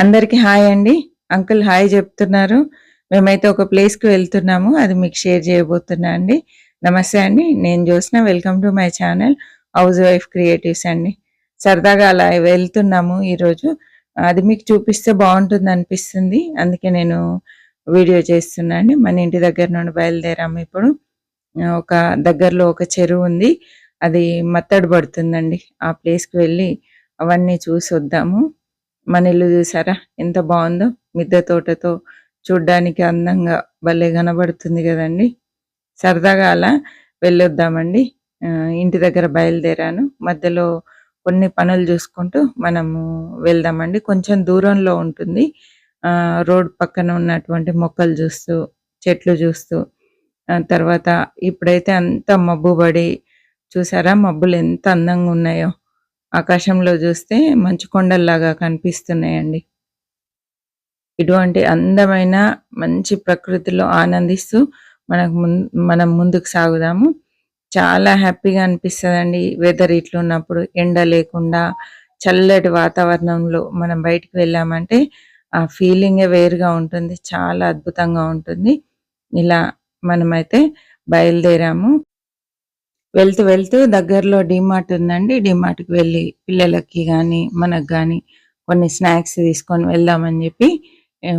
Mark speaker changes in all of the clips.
Speaker 1: అందరికి హాయ్ అండి. Uncle hi చెప్తున్నారు. మేమైతే ఒక ప్లేస్‌కి వెళ్తున్నాము. అది మీకు షేర్ చేయబోతున్నా అండి. నమస్తే అండి. నేను Jyotsna. Welcome to my channel house wife creatives అండి. సరదాగా అలా వెళ్తున్నాము ఈరోజు. అది మీకు చూపిస్తే బావుంటుందనిపిస్తుంది. అందుకే నేను వీడియో చేస్తున్నా అండి. మన ఇంటి దగ్గర నుండి బయలుదేరాము ఇప్పుడు. ఒక దగ్గరలో ఒక చెరువుంది. అది మత్తడి పడుతుందండి. ఆ ప్లేస్‌కి వెళ్ళి అవన్నీ చూసొద్దాము. మన ఇల్లు చూసారా ఎంత బాగుందో, మిద్దె తోటతో చూడ్డానికి అందంగా భలే కనబడుతుంది కదండి. సరదాగా అలా వెళ్ళొద్దామండి. ఇంటి దగ్గర బయలుదేరాను. మధ్యలో కొన్ని పనులు చూసుకుంటూ మనము వెళ్దామండి. కొంచెం దూరంలో ఉంటుంది. రోడ్ పక్కన ఉన్నటువంటి మొక్కలు చూస్తూ, చెట్లు చూస్తూ, తర్వాత ఇప్పుడైతే అంతా మబ్బు పడి చూసారా మబ్బులు ఎంత అందంగా ఉన్నాయో. ఆకాశంలో చూస్తే మంచు కొండల్లాగా కనిపిస్తున్నాయండి. ఇటువంటి అందమైన మంచి ప్రకృతిలో ఆనందిస్తూ మనం ముందుకు సాగుదాము. చాలా హ్యాపీగా అనిపిస్తదండి. వెదర్ ఇట్లున్నప్పుడు ఎండ లేకుండా చల్లటి వాతావరణంలో మనం బయటికి వెళ్ళామంటే ఆ ఫీలింగే వేరుగా ఉంటుంది. చాలా అద్భుతంగా ఉంటుంది. ఇలా మనమైతే బయలుదేరాము. వెళ్తూ దగ్గరలో డీమార్ట్ ఉందండి. డీమార్ట్‌కి వెళ్ళి పిల్లలకి గానీ, మనకు గానీ కొన్ని స్నాక్స్ తీసుకొని వెళ్దామని జెప్పి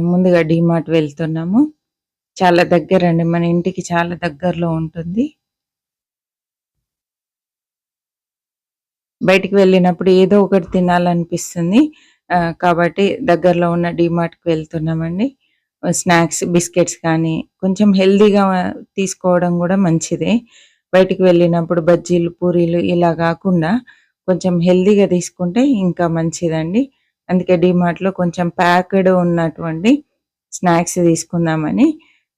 Speaker 1: ముందుగా డీమార్ట్ వెళ్తున్నాము. చాలా దగ్గరండి. మన ఇంటికి చాలా దగ్గరలో ఉంటుంది. బయటికి వెళ్ళినప్పుడు ఏదో ఒకటి తినాలనిపిస్తుంది. కాబట్టి దగ్గరలో ఉన్న డీమార్ట్‌కి వెళ్తున్నామండి. స్నాక్స్, బిస్కెట్స్ కానీ కొంచెం హెల్తీగా తీసుకోవడం గూడా మంచిదే. బయటికి వెళ్ళినప్పుడు బజ్జీలు, పూరీలు ఇలా గాకుండా కొంచెం హెల్తీగా తీసుకుంటే ఇంకా మంచిదండి. అందుకే డీమార్ట్‌లో కొంచెం ప్యాక్డ్ ఉన్నటువంటి స్నాక్స్ తీసుకుందామని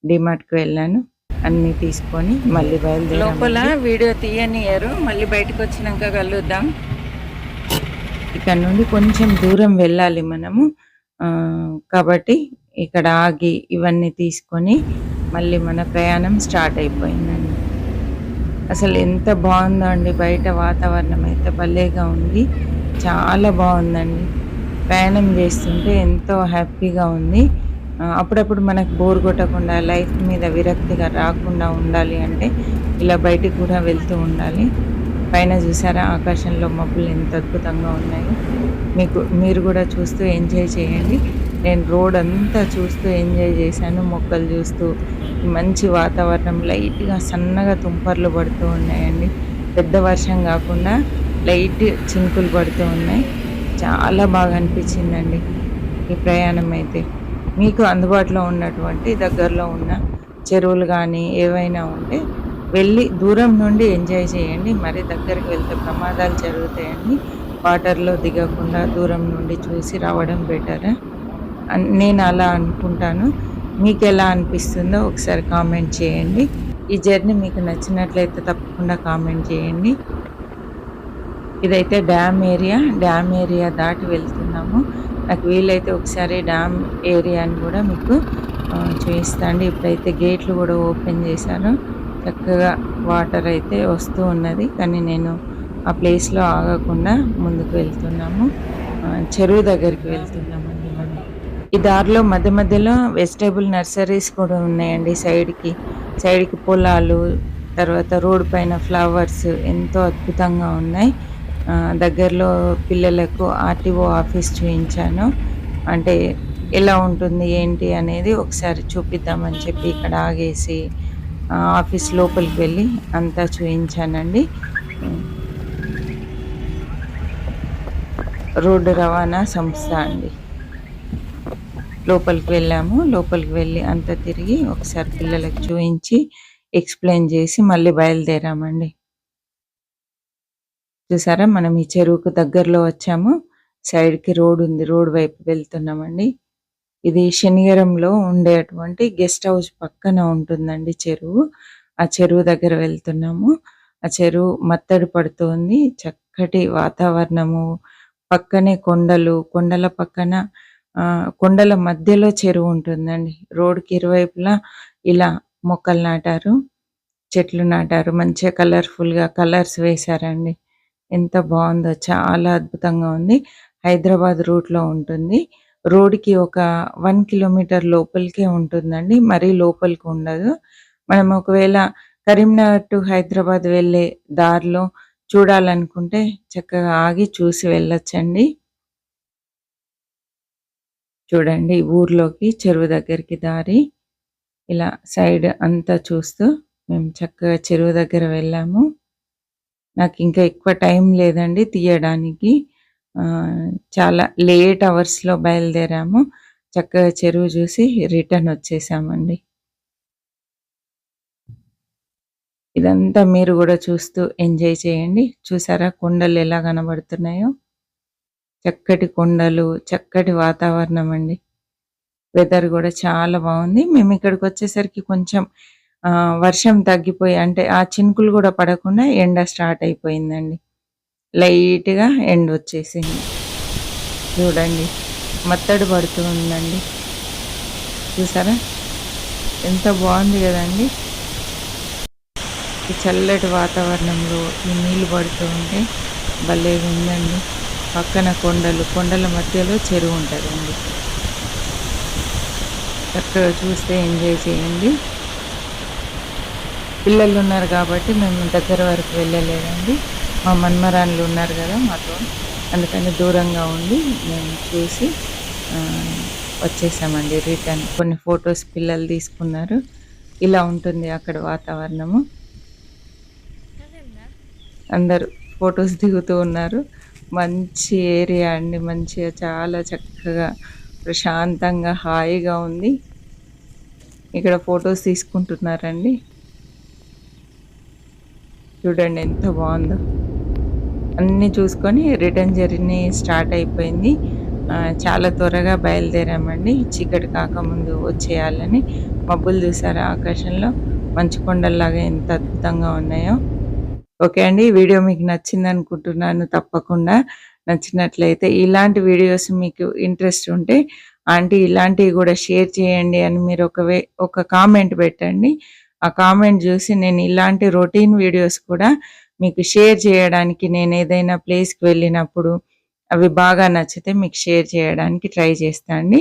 Speaker 1: డీమార్ట్‌కి వెళ్ళాను. అన్నీ తీసుకొని మళ్ళీ బయలుదేరాము. లోపల వీడియో తీయనియరు. మళ్ళీ బయటకొచ్చినాక కలుద్దాం. ఇక్కడ నుండి కొంచెం దూరం వెళ్ళాలి మనము. కాబట్టి ఇక్కడ ఆగి ఇవన్నీ తీసుకొని మళ్ళీ మన ప్రయాణం స్టార్ట్ అయిపోయిందండి. అసలు ఎంత బాగుందో అండి. బయట వాతావరణం అయితే భలేగా ఉంది. చాలా బాగుందండి. ప్రయాణం చేస్తుంటే ఎంతో హ్యాపీగా ఉంది. అప్పుడప్పుడు మనకు బోర్ కొట్టకుండా, లైఫ్ మీద విరక్తిగా రాకుండా ఉండాలి అంటే ఇలా బయటికి కూడా వెళ్తూ ఉండాలి. పైన చూసారా ఆకాశంలో మబ్బులు ఎంత అద్భుతంగా ఉన్నాయో. మీరు కూడా చూస్తూ ఎంజాయ్ చేయండి. నేను రోడ్ అంతా చూస్తూ ఎంజాయ్ చేశాను. మొక్కలు చూస్తూ, మంచి వాతావరణం, లైట్‌గా సన్నగా తుంపర్లు పడుతూ ఉన్నాయండి. పెద్ద వర్షం కాకుండా లైట్ చినుకులు పడుతూ ఉన్నాయి. చాలా బాగా అనిపించిందండి ఈ ప్రయాణం అయితే. మీకు అందుబాటులో ఉన్నటువంటి దగ్గరలో ఉన్న చెరువులు కానీ ఏవైనా ఉంటే వెళ్ళి దూరం నుండి ఎంజాయ్ చేయండి. మరి దగ్గరికి వెళ్తే ప్రమాదాలు జరుగుతాయండి. వాటర్‌లో దిగకుండా దూరం నుండి చూసి రావడం బెటర్. నేను అలా అనుకుంటాను. మీకెలా అనిపిస్తుందో ఒకసారి కామెంట్ చేయండి. ఈ జర్నీ మీకు నచ్చినట్లయితే తప్పకుండా కామెంట్ చేయండి. ఇదైతే డ్యామ్ ఏరియా. డ్యామ్ ఏరియా దాటి వెళ్తున్నాము. నాకు వీలైతే ఒకసారి డ్యామ్ ఏరియాని కూడా మీకు చూపిస్తా అండి. ఇప్పుడైతే గేట్లు కూడా ఓపెన్ చేశారు. చక్కగా వాటర్ అయితే వస్తూ ఉన్నది. కానీ నేను ఆ ప్లేస్‌లో ఆగకుండా ముందుకు వెళ్తున్నాము. చెరువు దగ్గరికి వెళ్తున్నామండి మనం. ఈ దారిలో మధ్య మధ్యలో వెజిటబుల్ నర్సరీస్ కూడా ఉన్నాయండి సైడ్‌కి పొలాలు, తర్వాత రోడ్ పైన ఫ్లవర్స్ ఎంతో అద్భుతంగా ఉన్నాయి. దగ్గరలో పిల్లలకు ఆర్‌టీఓ ఆఫీస్ చూయించాను. అంటే ఎలా ఉంటుంది ఏంటి అనేది ఒకసారి చూపిద్దామని చెప్పి ఇక్కడ ఆగేసి ఆఫీస్ లోపలికి వెళ్ళి అంతా చూయించానండి. రోడ్డు రవాణా సంస్థ అండి. లోపలికి వెళ్ళాము. లోపలికి వెళ్ళి అంతా తిరిగి ఒకసారి పిల్లలకు చూయించి ఎక్స్‌ప్లెయిన్ చేసి మళ్ళీ బయలుదేరామండి. చూసారా మనం ఈ చెరువుకు దగ్గరలో వచ్చాము. సైడ్‌కి రోడ్ ఉంది. రోడ్ వైపు వెళ్తున్నామండి. ఇది శనిగరంలో ఉండేటువంటి గెస్ట్ హౌస్ పక్కన ఉంటుందండి చెరువు. ఆ చెరువు దగ్గర వెళ్తున్నాము. ఆ చెరువు మత్తడి పడుతోంది. చక్కటి వాతావరణము, పక్కనే కొండలు, కొండల పక్కన కొండల మధ్యలో చెరువు ఉంటుందండి. రోడ్‌కి ఇరువైపులా ఇలా మొక్కలు నాటారు, చెట్లు నాటారు. మంచిగా కలర్‌ఫుల్‌గా కలర్స్ వేశారండి. ఎంత బాగుందో, చాలా అద్భుతంగా ఉంది. హైదరాబాద్ రూట్‌లో ఉంటుంది. రోడ్‌కి ఒక 1 కిలోమీటర్ లోపలికే ఉంటుందండి. మరీ లోపలికి ఉండదు. మనం ఒకవేళ కరీంనగర్ టు హైదరాబాద్ వెళ్ళే దారిలో చూడాలనుకుంటే చక్కగా ఆగి చూసి వెళ్ళొచ్చండి. చూడండి ఊర్లోకి చెరువు దగ్గరికి దారి. ఇలా సైడ్ అంతా చూస్తూ మేము చక్కగా చెరువు దగ్గర వెళ్ళాము. నాకింకా ఎక్కువ టైం లేదండి తీయడానికి. చాలా లేట్ అవర్స్‌లో బయలుదేరాము. చక్కగా చెరువు చూసి రిటర్న్ వచ్చేసామండి. ఇదంతా మీరు గూడా చూస్తూ ఎంజాయ్ చేయండి. చూసారా కొండలు ఎలా కనబడుతున్నాయో? చక్కటి కొండలు, చక్కటి వాతావరణం అండి. వెదర్ గూడా చాలా బావుంది. మేమిక్కడికొచ్చేసరికి కొంచెం వర్షం తగ్గిపోయి అంటే ఆ చినుకులు గూడా పడకుండా ఎండ స్టార్ట్ అయిపోయిందండి. లైట్‌గా ఎండొచ్చేసింది. చూడండి. మత్తడి పడుతూ ఉందండి. చూసారా? ఎంత బావుంది గదండీ! ఈ చల్లటి వాతావరణంలో ఈ నీళ్లు పడుతూ ఉంటే భలేగుందండి. పక్కన కొండలు, కొండల మధ్యలో చెరువుంటదండి. చక్కగా చూస్తే ఎంజాయ్ చేయండి. పిల్లలున్నారు గాబట్టి మేము దగ్గర వరకు వెళ్ళలేదండి. మా మన్మరాన్లు ఉన్నారు గదా మాతో. అందుకని దూరంగా ఉండి మేము చూసి ఆహ్, వచ్చేసామండి రిటర్న్. కొన్ని ఫోటోస్ పిల్లలు తీసుకున్నారు. ఇలా ఉంటుంది అక్కడ వాతావరణము. అందరూ ఫోటోస్ దిగుతూ ఉన్నారు. మంచి ఏరియా అండి. మంచిగా చాలా చక్కగా ప్రశాంతంగా, హాయిగా ఉంది. ఇక్కడ ఫోటోస్ తీసుకుంటున్నారండి. చూడండి ఎంత బావుందో. అన్నీ చూసుకొని రిటర్న్ జర్నీ స్టార్ట్ అయిపోయింది. చాలా త్వరగా బయలుదేరామండి. చీకటి కాకముందు వచ్చేయాలని. మబ్బులు చూసారా ఆకాశంలో? మంచు కొండల్లాగా ఎంత అద్భుతంగా ఉన్నాయో. ఓకే అండి. ఈ వీడియో మీకు నచ్చిందనుకుంటున్నాను తప్పకుండా. నచ్చినట్లయితే ఇలాంటి వీడియోస్ మీకు ఇంట్రెస్ట్ ఉంటే ఆంటీ ఇలాంటివి గూడా షేర్ చేయండి అని మీరు ఒక కామెంట్ పెట్టండి. ఆ కామెంట్ జూసి నేను ఇలాంటి రొటీన్ వీడియోస్ కూడా మీకు షేర్ చేయడానికి నేనేదైనా ప్లేస్‌కి వెళ్ళినప్పుడు అవి బాగా నచ్చితే మీకు షేర్ చేయడానికి ట్రై చేస్తా అండి.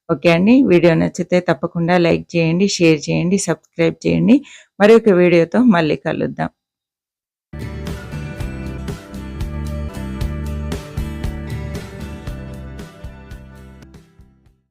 Speaker 1: ఓకే అండి. వీడియో నచ్చితే తప్పకుండా లైక్ చేయండి, షేర్ చేయండి, సబ్స్క్రైబ్ చేయండి. మరి ఒక వీడియోతో మళ్ళీ కలుద్దాం.